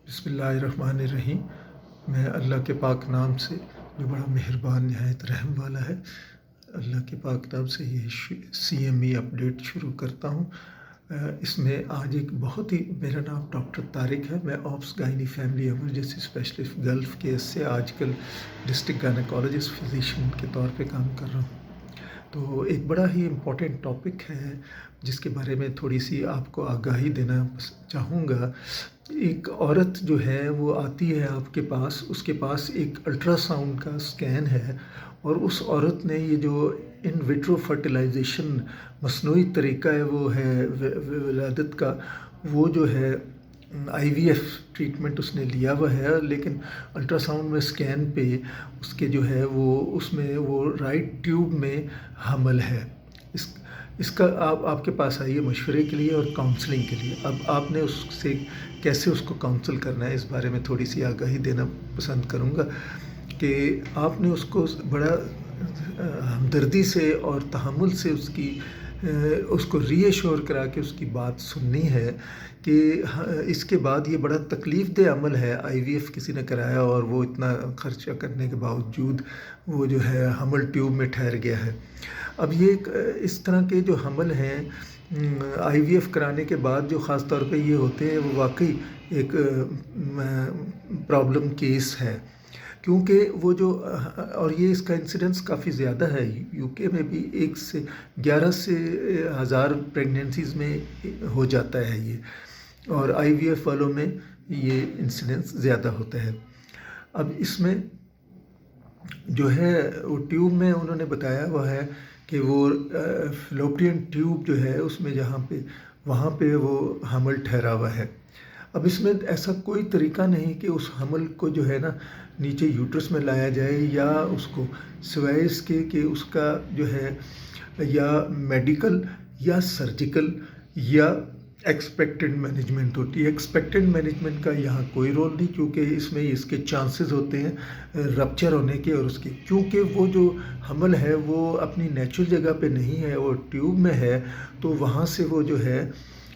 بسم اللہ الرحمن الرحیم۔ میں اللہ کے پاک نام سے جو بڑا مہربان نہایت رحم والا ہے، اللہ کے پاک نام سے یہ CME اپڈیٹ شروع کرتا ہوں۔ اس میں آج ایک بہت ہی، میرا نام ڈاکٹر طارق ہے، میں آپس گائنی family emergency specialist golf case سے آج کل ڈسٹرکٹ گائنیکالوجسٹ فزیشین کے طور پہ کام کر رہا ہوں۔ تو ایک بڑا ہی امپورٹنٹ ٹاپک ہے جس کے بارے میں تھوڑی سی آپ کو آگاہی دینا چاہوں گا۔ ایک عورت جو ہے وہ آتی ہے آپ کے پاس، اس کے پاس ایک الٹرا ساؤنڈ کا اسکین ہے، اور اس عورت نے یہ جو ان ویٹرو فرٹیلائزیشن مصنوعی طریقہ ہے وہ ہے ولادت کا، وہ جو ہے IVF ٹریٹمنٹ اس نے لیا ہوا ہے، لیکن الٹرا ساؤنڈ میں اسکین پہ اس کے جو ہے وہ اس میں وہ رائٹ ٹیوب میں حمل ہے۔ اس کا آپ کے پاس آئیے مشورے کے لیے اور کاؤنسلنگ کے لیے۔ اب آپ نے اس سے کیسے اس کو کاؤنسل کرنا ہے، اس بارے میں تھوڑی سی آگاہی دینا پسند کروں گا کہ آپ نے اس کو بڑا ہمدردی سے اور تحمل سے اس کو ری ایشور کرا کے اس کی بات سننی ہے کہ اس کے بعد یہ بڑا تکلیف دہ عمل ہے۔ IVF کسی نے کرایا اور وہ اتنا خرچہ کرنے کے باوجود وہ جو ہے حمل ٹیوب میں ٹھہر گیا ہے۔ اب یہ اس طرح کے جو حمل ہیں IVF کرانے کے بعد جو خاص طور پہ یہ ہوتے ہیں، وہ واقعی ایک پرابلم کیس ہے، کیونکہ وہ جو اور یہ اس کا انسیڈنس کافی زیادہ ہے۔ UK میں بھی 1 سے 11 سے 1000 پریگننسیز میں ہو جاتا ہے یہ، اور IVF والوں میں یہ انسیڈنس زیادہ ہوتا ہے۔ اب اس میں جو ہے وہ ٹیوب میں انہوں نے بتایا ہوا ہے کہ وہ فلوپین ٹیوب جو ہے اس میں وہاں پہ وہ حمل ٹھہرا ہوا ہے۔ اب اس میں ایسا کوئی طریقہ نہیں کہ اس حمل کو جو ہے نا نیچے یوٹرس میں لایا جائے، یا اس کو سوائے اس کے کہ اس کا جو ہے یا میڈیکل یا سرجیکل یا ایکسپیکٹنٹ مینجمنٹ ہوتی ہے۔ ایکسپیکٹنٹ مینجمنٹ کا یہاں کوئی رول نہیں، کیونکہ اس میں اس کے چانسز ہوتے ہیں رپچر ہونے کے، اور اس کے کیونکہ وہ جو حمل ہے وہ اپنی نیچرل جگہ پہ نہیں ہے، وہ ٹیوب میں ہے، تو وہاں سے وہ جو ہے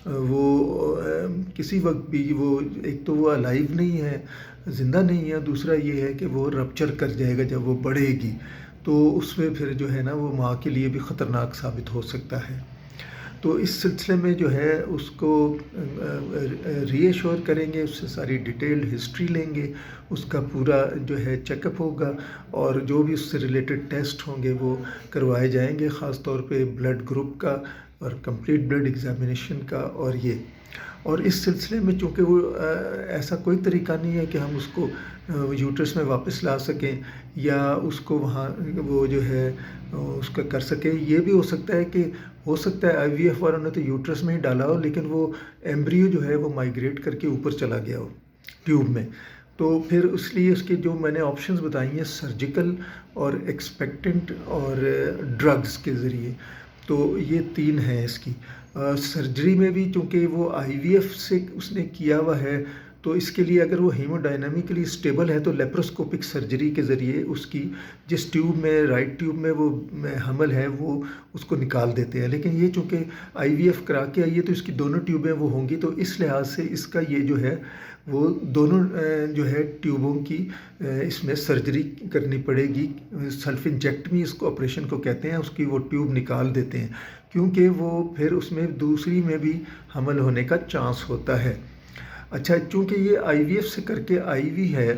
وہ کسی وقت بھی وہ ایک تو وہ الائیو نہیں ہے، زندہ نہیں ہے، دوسرا یہ ہے کہ وہ رپچر کر جائے گا جب وہ بڑھے گی، تو اس میں پھر جو ہے نا وہ ماں کے لیے بھی خطرناک ثابت ہو سکتا ہے۔ تو اس سلسلے میں جو ہے اس کو ری ایشور کریں گے، اس سے ساری ڈیٹیلڈ ہسٹری لیں گے، اس کا پورا جو ہے چیک اپ ہوگا، اور جو بھی اس سے ریلیٹڈ ٹیسٹ ہوں گے وہ کروائے جائیں گے، خاص طور پہ بلڈ گروپ کا اور کمپلیٹ بلڈ ایگزامینیشن کا۔ اور اس سلسلے میں چونکہ وہ ایسا کوئی طریقہ نہیں ہے کہ ہم اس کو یوٹرس میں واپس لا سکیں، یا اس کو وہاں وہ جو ہے اس کا کر سکیں۔ یہ بھی ہو سکتا ہے کہ ہو سکتا ہے IVF والوں نے تو یوٹرس میں ہی ڈالا ہو، لیکن وہ ایمبریو جو ہے وہ مائیگریٹ کر کے اوپر چلا گیا ہو ٹیوب میں، تو پھر اس لیے اس کے جو میں نے آپشنز بتائی ہیں سرجیکل اور ایکسپیکٹنٹ اور ڈرگز کے ذریعے، تو یہ 3 ہیں اس کی۔ سرجری میں بھی چونکہ وہ IVF سے اس نے کیا ہوا ہے، تو اس کے لیے اگر وہ ہیمو ڈائنامکلی اسٹیبل ہے تو لیپروسکوپک سرجری کے ذریعے اس کی جس ٹیوب میں رائٹ ٹیوب میں وہ حمل ہے وہ اس کو نکال دیتے ہیں۔ لیکن یہ چونکہ IVF کرا کے آئی ہے تو اس کی دونوں ٹیوبیں وہ ہوں گی، تو اس لحاظ سے اس کا یہ جو ہے وہ دونوں جو ہے ٹیوبوں کی اس میں سرجری کرنی پڑے گی۔ سیلف انجیکٹمی اس کو آپریشن کو کہتے ہیں، اس کی وہ ٹیوب نکال دیتے ہیں، کیونکہ وہ پھر اس میں دوسری میں بھی حمل ہونے کا چانس ہوتا ہے۔ اچھا، چونکہ یہ IVF سے کر کے آئی ہوئی ہے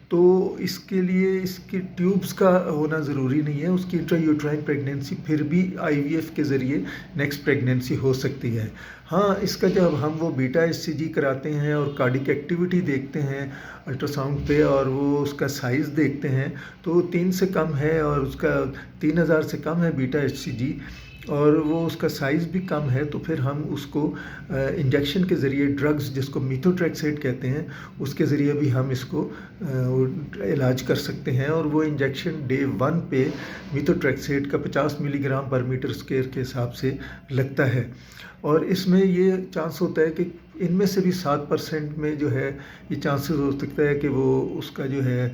تو اس کے لیے اس کی ٹیوبز کا ہونا ضروری نہیں ہے، اس کی انٹرا یوٹرائن پریگننسی پھر بھی IVF کے ذریعے نیکسٹ پریگننسی ہو سکتی ہے۔ ہاں، اس کا جب ہم وہ بیٹا HCG کراتے ہیں اور کارڈک ایکٹیویٹی دیکھتے ہیں الٹرا ساؤنڈ پہ، اور وہ اس کا سائز دیکھتے ہیں تو 3 سے کم ہے، اور اس کا 3000 سے کم ہے بیٹا HCG، اور وہ اس کا سائز بھی کم ہے، تو پھر ہم اس کو انجیکشن کے ذریعے ڈرگز جس کو میتھوٹریکسیٹ کہتے ہیں اس کے ذریعے بھی ہم اس کو علاج کر سکتے ہیں۔ اور وہ انجیکشن ڈے 1 پہ میتھوٹریکسیٹ کا 50 ملی گرام پر میٹر اسکوائر کے حساب سے لگتا ہے، اور اس میں یہ چانس ہوتا ہے کہ ان میں سے بھی 7% میں جو ہے یہ چانسز ہو سکتا ہے کہ وہ اس کا جو ہے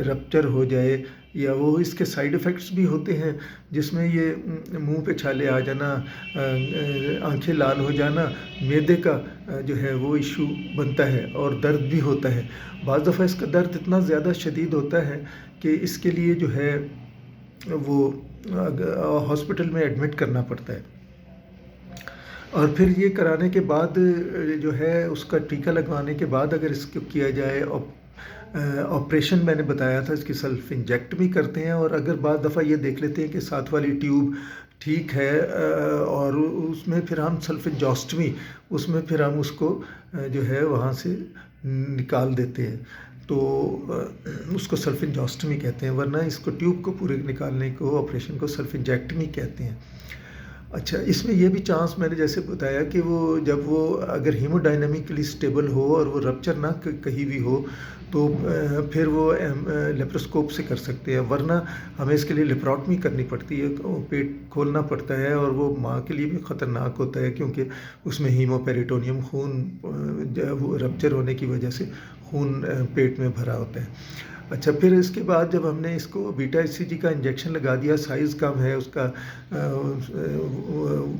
رپچر ہو جائے، یا وہ اس کے سائیڈ ایفیکٹس بھی ہوتے ہیں جس میں یہ منہ پہ چھالے آ جانا، آنکھیں لال ہو جانا، معدے کا جو ہے وہ ایشو بنتا ہے، اور درد بھی ہوتا ہے۔ بعض دفعہ اس کا درد اتنا زیادہ شدید ہوتا ہے کہ اس کے لیے جو ہے وہ ہاسپٹل میں ایڈمٹ کرنا پڑتا ہے، اور پھر یہ کرانے کے بعد جو ہے اس کا ٹیکہ لگوانے کے بعد اگر اس کو کیا جائے، آپریشن میں نے بتایا تھا، اس کی سیلف انجیکٹ بھی کرتے ہیں، اور اگر بعض دفعہ یہ دیکھ لیتے ہیں کہ ساتھ والی ٹیوب ٹھیک ہے، اور اس میں پھر ہم سیلف انجاسٹمی، اس میں پھر ہم اس کو جو ہے وہاں سے نکال دیتے ہیں، تو اس کو سیلف انجاسٹمی کہتے ہیں، ورنہ اس کو ٹیوب کو پورے نکالنے کو آپریشن کو سیلف انجیکٹمی کہتے ہیں۔ اچھا، اس میں یہ بھی چانس میں نے جیسے بتایا کہ وہ جب وہ اگر ہیمو ڈائنامکلی اسٹیبل ہو اور وہ رپچر نہ کہیں بھی ہو تو پھر وہ لیپروسکوپ سے کر سکتے ہیں، ورنہ ہمیں اس کے لیے لیپراٹمی کرنی پڑتی ہے، پیٹ کھولنا پڑتا ہے، اور وہ ماں کے لیے بھی خطرناک ہوتا ہے کیونکہ اس میں ہیمو پیریٹونیم خون رپچر ہونے کی وجہ سے خون پیٹ میں بھرا ہوتا ہے۔ اچھا، پھر اس کے بعد جب ہم نے اس کو بیٹا ایچ سی جی کا انجیکشن لگا دیا، سائز کم ہے اس کا،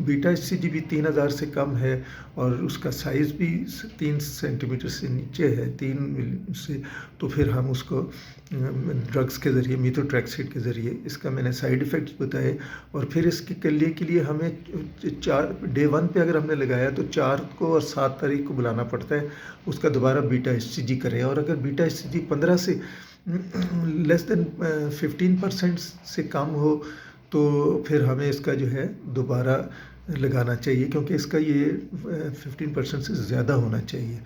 بیٹا ایچ سی جی بھی 3000 سے کم ہے، اور اس کا سائز بھی 3 سینٹی میٹر سے نیچے ہے، 3 ملی سے، تو پھر ہم اس کو ڈرگس کے ذریعے، میتھوٹریکسیڈ کے ذریعے، اس کا میں نے سائیڈ ایفیکٹس بتائے، اور پھر اس کے لیے ہمیں 4 ڈے 1 پہ اگر ہم نے لگایا تو 4 کو اور 7 تاریخ کو بلانا پڑتا ہے، اس کا دوبارہ بیٹا ایچ سی جی کریں، اور اگر بیٹا ایچ سی جی 15 سے لیس دین 15% سے کم ہو تو پھر ہمیں اس کا جو ہے دوبارہ لگانا چاہیے، کیونکہ اس کا یہ 15% سے زیادہ ہونا چاہیے۔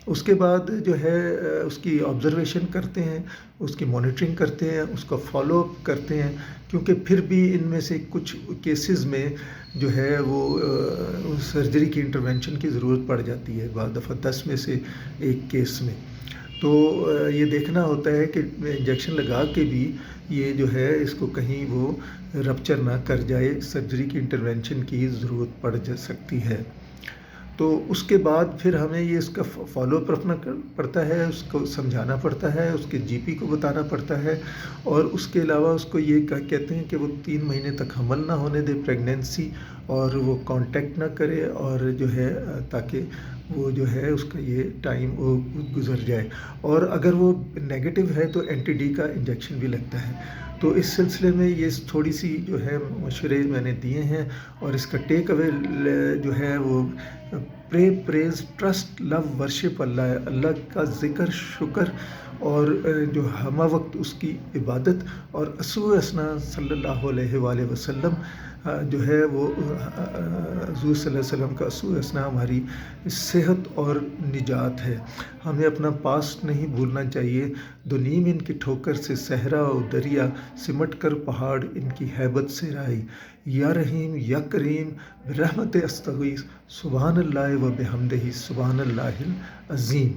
اس کے بعد جو ہے اس کی آبزرویشن کرتے ہیں، اس کی مانیٹرنگ کرتے ہیں، اس کا فالو اپ کرتے ہیں، کیونکہ پھر بھی ان میں سے کچھ کیسز میں جو ہے وہ سرجری کی انٹرونشن کی ضرورت پڑ جاتی ہے، بعض دفعہ 10 میں سے 1 کیس میں، تو یہ دیکھنا ہوتا ہے کہ انجیکشن لگا کے بھی یہ جو ہے اس کو کہیں وہ رپچر نہ کر جائے، سرجری کی انٹرونشن کی ضرورت پڑ جا سکتی ہے۔ تو اس کے بعد پھر ہمیں یہ اس کا فالو اپ رکھنا پڑتا ہے، اس کو سمجھانا پڑتا ہے، اس کے جی پی کو بتانا پڑتا ہے، اور اس کے علاوہ اس کو یہ کہتے ہیں کہ وہ 3 مہینے تک حمل نہ ہونے دے، پریگنینسی، اور وہ کانٹیکٹ نہ کرے، اور جو ہے تاکہ وہ جو ہے اس کا یہ ٹائم وہ گزر جائے، اور اگر وہ نیگیٹو ہے تو اینٹی ڈی کا انجیکشن بھی لگتا ہے۔ تو اس سلسلے میں یہ تھوڑی سی جو ہے مشورے میں نے دیے ہیں، اور اس کا ٹیک اوے جو ہے وہ پرے، پریز، ٹرسٹ، لو، ورشپ اللہ ہے، اللہ کا ذکر، شکر، اور جو ہمہ وقت اس کی عبادت، اور اسوہ اسنا صلی اللہ علیہ وآلہ وسلم جو ہے وہ حضور صلی اللہ علیہ وسلم کا اسوہ اسنا ہماری صحت اور نجات ہے۔ ہمیں اپنا پاسٹ نہیں بھولنا چاہیے، دنیم ان کی ٹھوکر سے صحرا و دریا، سمٹ کر پہاڑ ان کی ہیبت سے رائی، یا رحیم یا کریم برحمت استغیث، سبحان اللہ و بحمدہ، سبحان اللہ العظیم۔